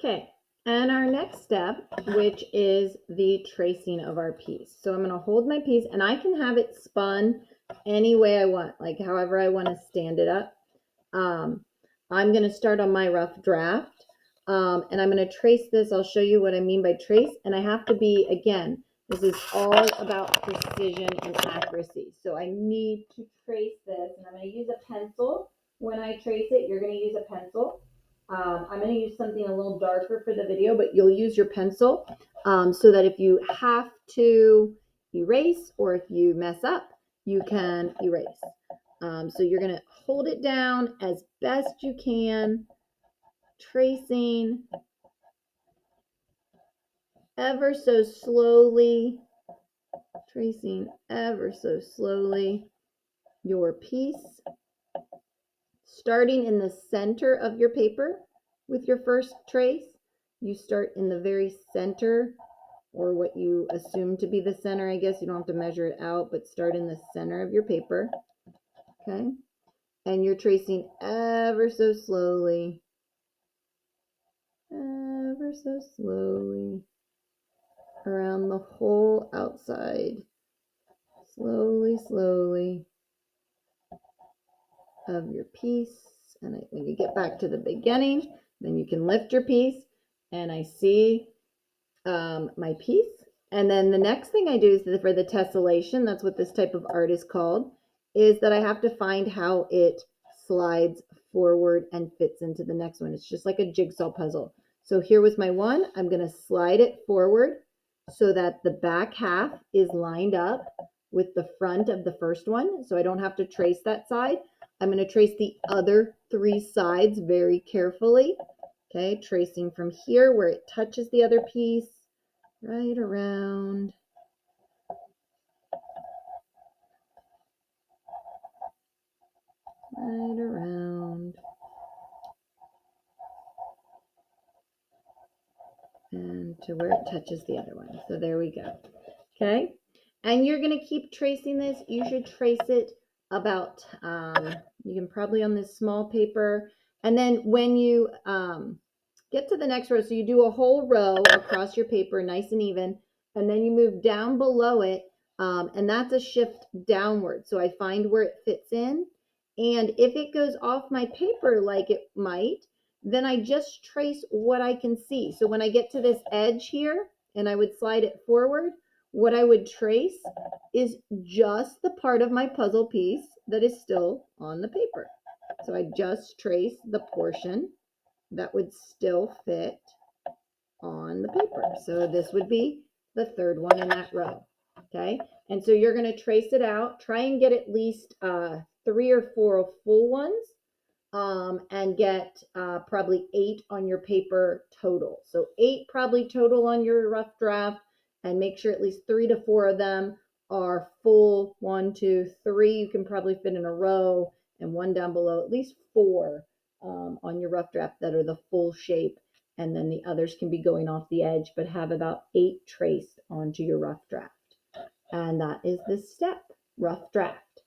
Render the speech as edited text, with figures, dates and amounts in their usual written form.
Okay, and our next step, which is the tracing of our piece. So I'm going to hold my piece, and I can have it spun any way I want, like however I want to stand it up. I'm going to start on my rough draft, and I'm going to trace this. I'll show you what I mean by trace, and I have to be, again, this is all about precision and accuracy. So I need to trace this, and I'm going to use a pencil. When I trace it, you're going to use a pencil. I'm going to use something a little darker for the video, but you'll use your pencil so that if you have to erase or if you mess up, you can erase. So you're going to hold it down as best you can, tracing ever so slowly, your piece, starting in the center of your paper with your first trace. You start in the very center, or what you assume to be the center, I guess. You don't have to measure it out, but start in the center of your paper, okay? And you're tracing ever so slowly, around the whole outside, slowly of your piece. And when you get back to the beginning, then you can lift your piece, and I see my piece. And then the next thing I do is for the tessellation, that's what this type of art is called, is that I have to find how it slides forward and fits into the next one. It's just like a jigsaw puzzle. So here was my one. I'm going to slide it forward so that the back half is lined up with the front of the first one. So I don't have to trace that side. I'm going to trace the other three sides very carefully. Okay, tracing from here where it touches the other piece, right around. And to where it touches the other one. So there we go. Okay, and you're going to keep tracing this. You should trace it about, you can probably on this small paper. And then when you get to the next row, so you do a whole row across your paper, nice and even, and then you move down below it, and that's a shift downward. So I find where it fits in. And if it goes off my paper like it might, then I just trace what I can see. So when I get to this edge here and I would slide it forward, what I would trace is just the part of my puzzle piece that is still on the paper. So I just trace the portion that would still fit on the paper. So this would be the third one in that row. Okay, and so you're going to trace it out. Try and get at least 3 or 4 full ones, and get probably 8 on your paper total. So 8 probably total on your rough draft, and make sure at least 3 to 4 of them are full. 1, 2, 3 you can probably fit in a row, and 1 down below, at least 4 on your rough draft that are the full shape, and then the others can be going off the edge, but have about 8 traced onto your rough draft. And that is this step, rough draft.